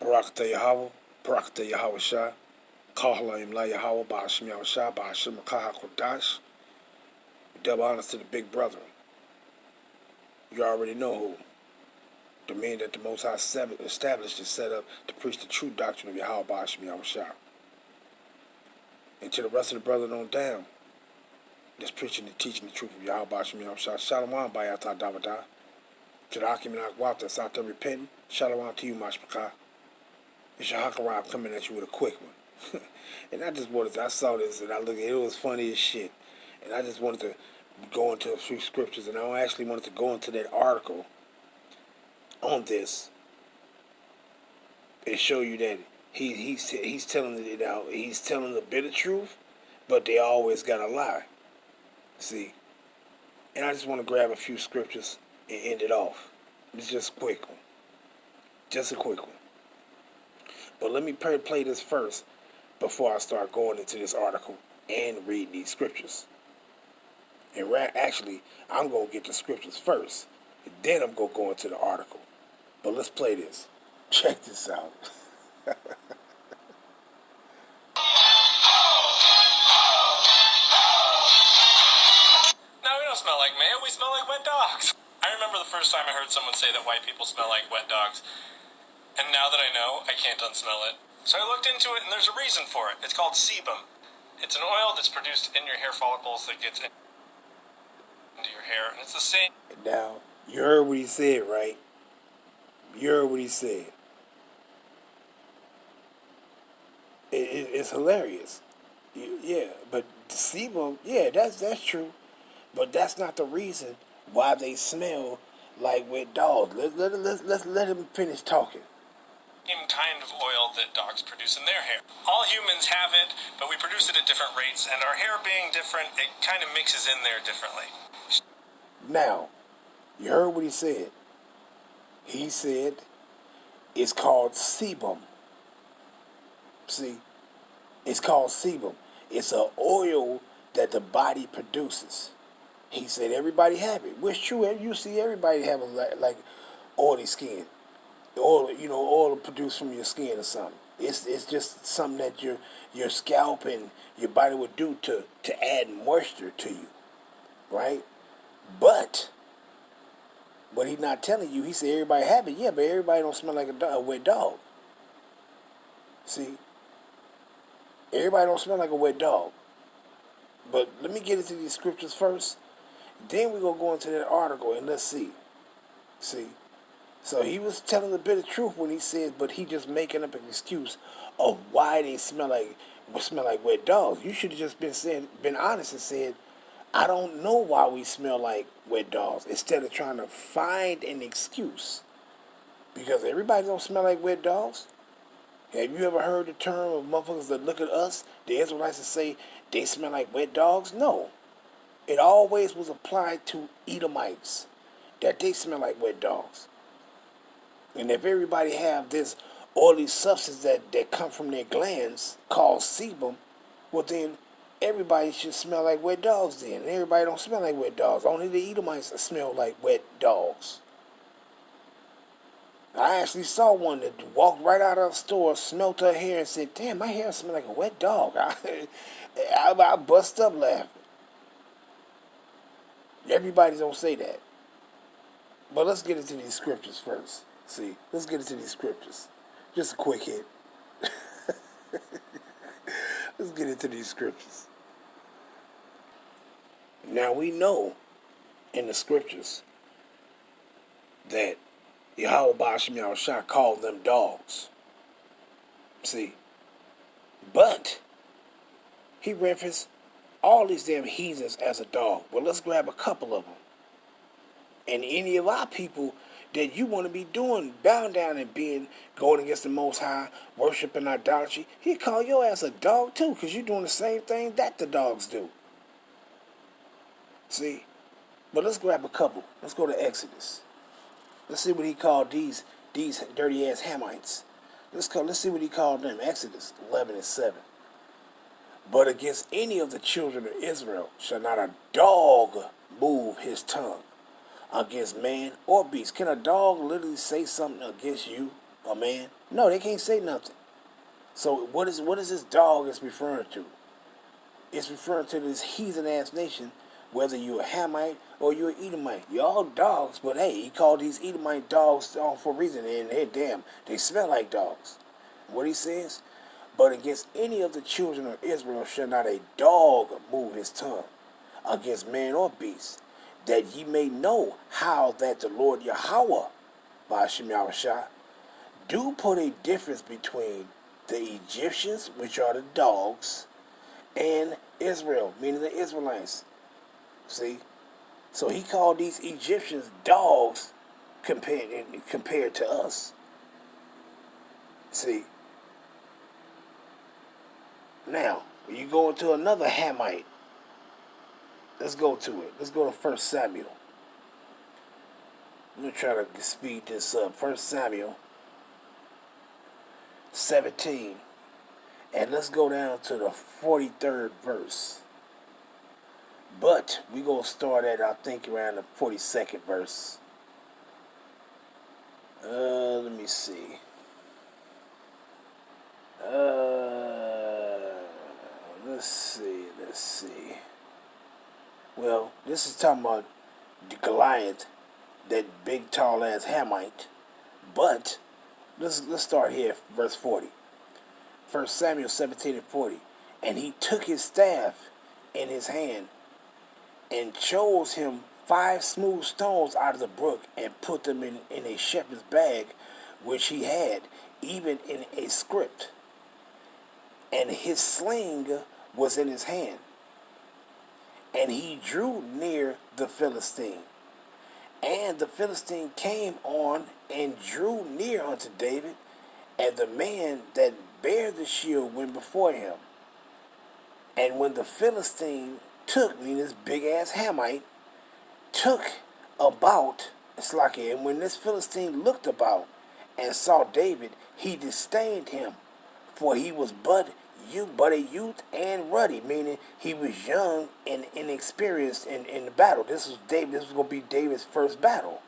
Barakatah Yahweh, Barakatah Yahweh Shah, Kahalayim La Yahweh, Ba'ashim Yahweh Shah, Ba'ashim Makaha Kodash. Double honors to the big brother. You already know who. The man that the Most High established and set up to preach the true doctrine of Yahweh, Ba'ashim Yahweh Shah. And to the rest of the brothers on down, that's preaching and teaching the truth of Yahweh, Ba'ashim Yahweh Shah. Shalom, Bayatah Davadah. To the Hakim and Akwat that's out there repenting, Shalom to you, Mashpachah. It's your Hakarab coming at you with a quick one. And I just wanted to, I saw this and I looked at it, it was funny as shit. And I just wanted to go into a few scriptures, and I actually wanted to go into that article on this and show you that he's telling it out. He's telling the bitter truth, but they always gotta lie. See, and I just want to grab a few scriptures and end it off. It's just a quick one, just a quick one. But let me play this first before I start going into this article and read these scriptures. And actually, I'm going to get the scriptures first. And then I'm going to go into the article. But let's play this. Check this out. No, we don't smell like mayo. We smell like wet dogs. I remember the first time I heard someone say that white people smell like wet dogs. And now that I know, I can't unsmell it. So I looked into it, and there's a reason for it. It's called sebum. It's an oil that's produced in your hair follicles that gets into your hair, and it's the same. Now, you heard what he said, right? You heard what he said. It's hilarious. Yeah, but the sebum, yeah, that's true. But that's not the reason why they smell like wet dogs. Let's let him finish talking. Same kind of oil that dogs produce in their hair. All humans have it, but we produce it at different rates, and our hair being different, it kind of mixes in there differently. Now, you heard what he said. He said it's called sebum. See, it's called sebum. It's an oil that the body produces. He said everybody have it. Which true, you see everybody have like oily skin. Oil, oil produced from your skin or something. It's just something that your scalp and your body would do to add moisture to you, right? But what he's not telling you, he said everybody have it. Yeah, but everybody don't smell like a wet dog. See, everybody don't smell like a wet dog. But let me get into these scriptures first. Then we're gonna go into that article and let's see. See. So he was telling the bitter truth when he said, but he just making up an excuse of why they smell like wet dogs. You should have just been honest and said, I don't know why we smell like wet dogs, instead of trying to find an excuse. Because everybody don't smell like wet dogs. Have you ever heard the term of motherfuckers that look at us, the Israelites, and say they smell like wet dogs? No. It always was applied to Edomites, that they smell like wet dogs. And if everybody have this oily substance that come from their glands called sebum, well then everybody should smell like wet dogs then. And everybody don't smell like wet dogs. Only the Edomites smell like wet dogs. I actually saw one that walked right out of the store, smelled her hair, and said, damn, my hair smells like a wet dog. I bust up laughing. Everybody don't say that. But let's get into these scriptures first. See, let's get into these scriptures. Just a quick hit. Let's get into these scriptures. Now we know in the scriptures that Yahweh Ba'ashim Yahweh Shah called them dogs. See, but he referenced all these damn heathens as a dog. Well, let's grab a couple of them. And any of our people that you want to be doing, bowing down and going against the Most High, worshiping idolatry, he call your ass a dog too, because you're doing the same thing that the dogs do. See? But let's grab a couple. Let's go to Exodus. Let's see what he called these dirty ass Hamites. Let's see what he called them. Exodus 11:7. But against any of the children of Israel shall not a dog move his tongue against man or beast. Can a dog literally say something against you? A man? No, they can't say nothing. So what is this dog is referring to? It's referring to this heathen ass nation, whether you're a Hamite or you're an Edomite. You're all dogs, but hey, he called these Edomite dogs for a reason, and hey, damn, they smell like dogs. What he says? But against any of the children of Israel shall not a dog move his tongue against man or beast, that ye may know how that the Lord Yahweh, by Hashem Yahushua, do put a difference between the Egyptians, which are the dogs, and Israel, meaning the Israelites. See? So he called these Egyptians dogs compared to us. See? Now, when you go into another Hamite, let's go to it. Let's go to 1 Samuel. I'm going to try to speed this up. 1 Samuel 17. And let's go down to the 43rd verse. But we're going to start at, I think, around the 42nd verse. Let me see. Let's see. Well, this is talking about the Goliath, that big tall ass Hamite. But let's start here, verse 40. 1 Samuel 17:40. And he took his staff in his hand and chose him 5 smooth stones out of the brook and put them in a shepherd's bag which he had, even in a script. And his sling was in his hand. And he drew near the Philistine. And the Philistine came on and drew near unto David, and the man that bare the shield went before him. And when the Philistine took, meaning this big ass Hamite, took about, it's like, and when this Philistine looked about and saw David, he disdained him, for he was but a youth and ruddy, meaning he was young and inexperienced in the battle. This was going to be David's first battle.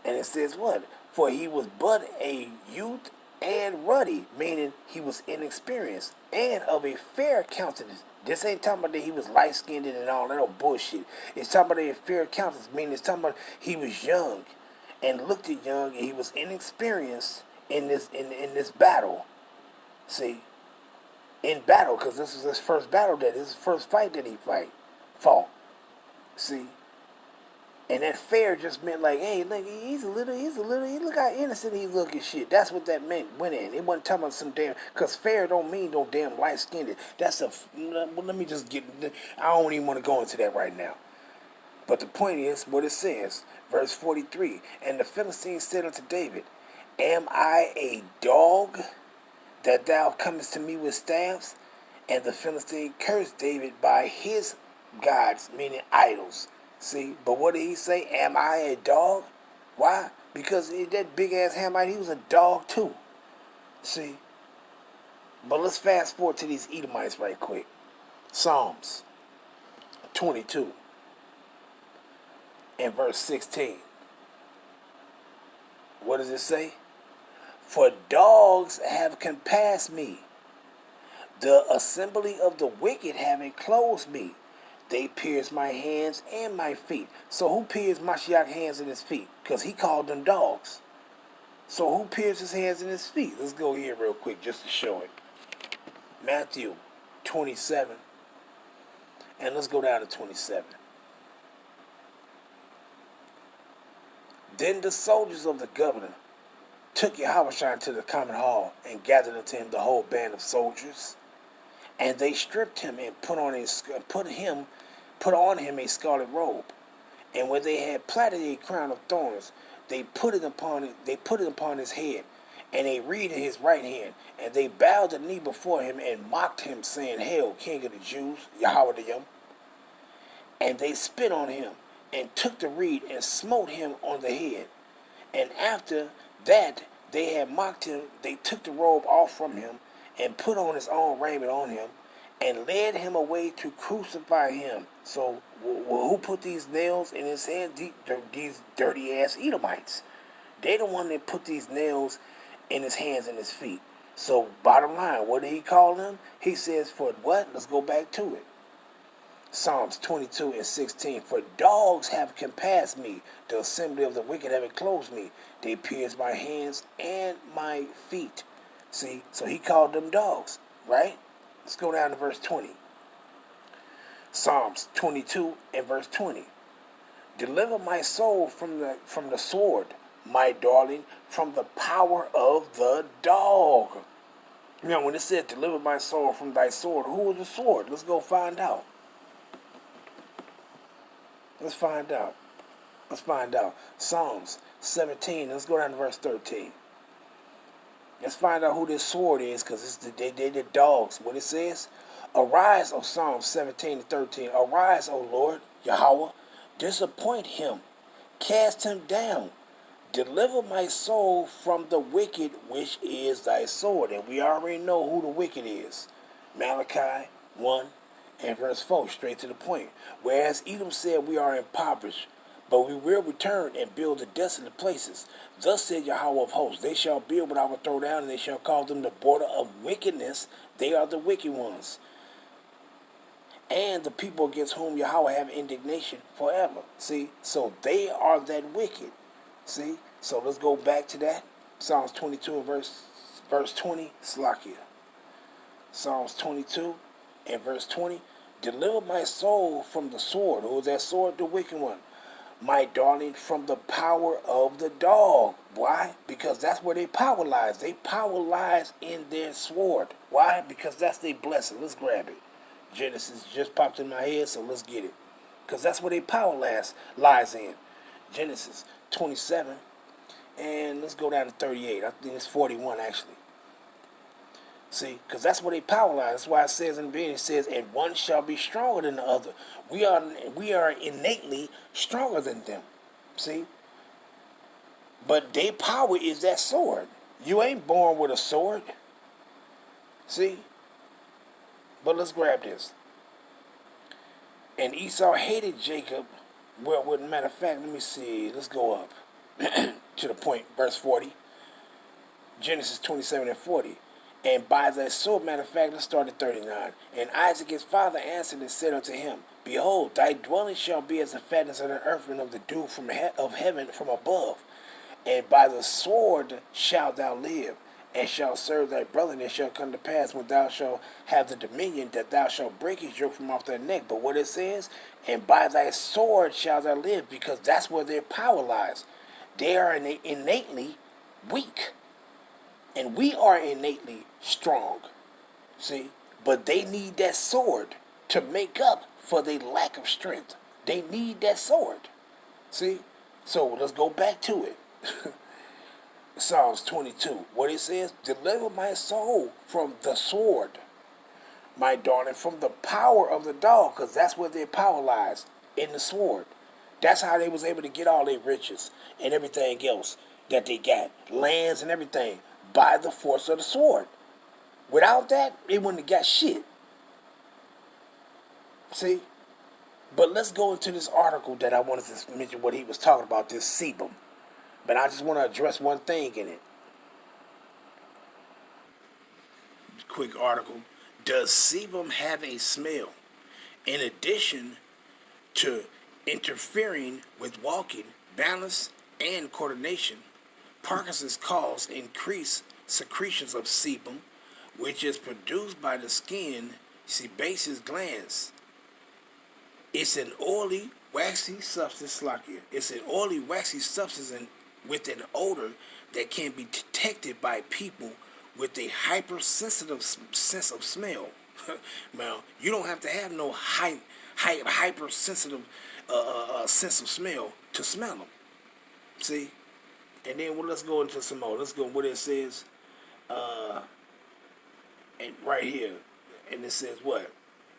And it says what? For he was but a youth and ruddy, meaning he was inexperienced, and of a fair countenance. This ain't talking about that he was light-skinned and all that old bullshit. It's talking about a fair countenance, meaning it's talking about he was young and looked at young, and he was inexperienced in this battle. See, in battle, because this was his first battle, this is his first fight that he fought. See, and that fair just meant like, hey, look, look how innocent he look and shit. That's what that meant, went in. It wasn't talking about some damn, because fair don't mean no damn light-skinned. Let me just get, I don't even want to go into that right now. But the point is, what it says, verse 43, and the Philistine said unto David, am I a dog that thou comest to me with staffs? And the Philistine cursed David by his gods, meaning idols. See, but what did he say? Am I a dog? Why? Because that big ass Hamite, he was a dog too. See? But let's fast forward to these Edomites right quick. Psalms 22 and verse 16. What does it say? For dogs have compassed me. The assembly of the wicked have enclosed me. They pierced my hands and my feet. So who pierced Mashiach's hands and his feet? Because he called them dogs. So who pierced his hands and his feet? Let's go here real quick just to show it. Matthew 27. And let's go down to 27. Then the soldiers of the governor took Yahushua to the common hall and gathered unto him the whole band of soldiers. And they stripped him and put on him a scarlet robe. And when they had plaited a crown of thorns, they put it upon his head, and a reed in his right hand. And they bowed the knee before him and mocked him, saying, Hail, King of the Jews, Yahweh the Yom. And they spit on him, and took the reed and smote him on the head. And after that they had mocked him, they took the robe off from him, and put on his own raiment on him, and led him away to crucify him. So who put these nails in his head? These dirty ass Edomites. They the one that put these nails in his hands and his feet. So bottom line, what did he call them? He says, for what? Let's go back to it. Psalms 22:16. For dogs have compassed me, the assembly of the wicked have enclosed me. They pierced my hands and my feet. See, so he called them dogs, right? Let's go down to verse 20. Psalms 22:20. Deliver my soul from the sword, my darling, from the power of the dog. Now, when it said, deliver my soul from thy sword, who was the sword? Let's go find out. Let's find out. Let's find out. Psalms 17. Let's go down to verse 13. Let's find out who this sword is, because they're the dogs. What it says? Arise, O Psalms 17:13. Arise, O Lord, Yahweh. Disappoint him. Cast him down. Deliver my soul from the wicked, which is thy sword. And we already know who the wicked is. Malachi 1 and verse 4, straight to the point. Whereas Edom said, we are impoverished, but we will return and build the desolate places. Thus said Yahweh of hosts, they shall build, but I will throw down, and they shall call them the border of wickedness. They are the wicked ones. And the people against whom Yahweh have indignation forever. See, so they are that wicked. See, so let's go back to that. Psalms 22 and verse 20, Slakia. Psalms 22 and verse 20. Deliver my soul from the sword. Who is that sword? The wicked one. My darling, from the power of the dog. Why? Because that's where their power lies. They power lies in their sword. Why? Because that's their blessing. Let's grab it. Genesis just popped in my head, so let's get it. Because that's where their power lies in. Genesis 27. And let's go down to 38. I think it's 41, actually. See, because that's where they power lies. That's why it says in the beginning, it says, and one shall be stronger than the other. We are innately stronger than them. See? But their power is that sword. You ain't born with a sword. See? But let's grab this. And Esau hated Jacob. Well, matter of fact, let me see. Let's go up to the point, verse 40. Genesis 27 and 40. And by that sword, matter of fact, let's start at 39. And Isaac his father answered and said unto him, Behold, thy dwelling shall be as the fatness of the earth and of the dew of heaven from above. And by the sword shalt thou live, and shalt serve thy brother, and it shall come to pass when thou shalt have the dominion that thou shalt break his yoke from off thy neck. But what it says, and by thy sword shalt thou live, because that's where their power lies. They are innately weak. And we are innately strong. See? But they need that sword to make up for their lack of strength. They need that sword. See? So let's go back to it. Psalms 22. What it says? Deliver my soul from the sword, my darling, from the power of the dog, because that's where their power lies, in the sword. That's how they was able to get all their riches and everything else that they got. Lands and everything. By the force of the sword. Without that, they wouldn't have got shit. See? But let's go into this article that I wanted to mention what he was talking about, this sebum. But I just want to address one thing in it. Quick article. Does sebum have a smell? In addition to interfering with walking, balance, and coordination, Parkinson's cause increased secretions of sebum, which is produced by the skin sebaceous glands. It's an oily, waxy substance, It's an oily, waxy substance with an odor that can be detected by people with a hypersensitive sense of smell. Now, you don't have to have no hypersensitive sense of smell to smell them. See? And then let's go into some more. Let's go what it says. And right here. And it says what?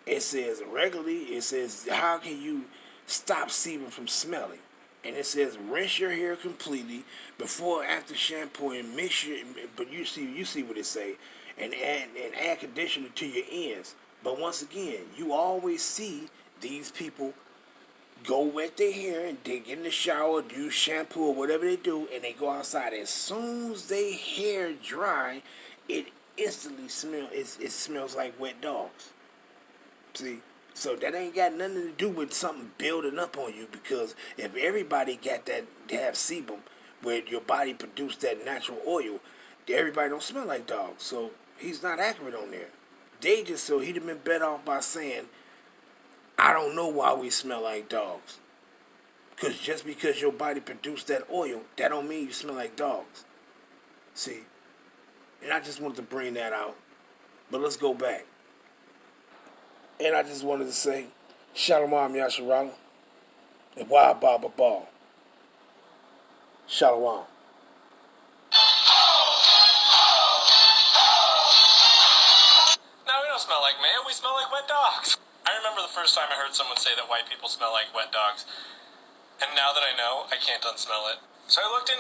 It says regularly, it says, how can you stop sebum from smelling? And it says, rinse your hair completely before or after shampooing. Mix your, but you see what it say. And add conditioner to your ends. But once again, you always see these people go wet their hair and they get in the shower, use shampoo or whatever they do, and they go outside. As soon as their hair dry, it instantly smells like wet dogs. See? So that ain't got nothing to do with something building up on you, because if everybody got that, they have sebum, where your body produced that natural oil, everybody don't smell like dogs. So he's not accurate on there. They just, so he'd have been better off by saying, I don't know why we smell like dogs. Because just because your body produced that oil, that don't mean you smell like dogs. See? And I just wanted to bring that out. But let's go back. And I just wanted to say, Shalom Yasharala and Wild Baba Ball. Shalom. No, we don't smell like mayo. We smell like wet dogs. I remember the first time I heard someone say that white people smell like wet dogs. And now that I know, I can't unsmell it. So I looked into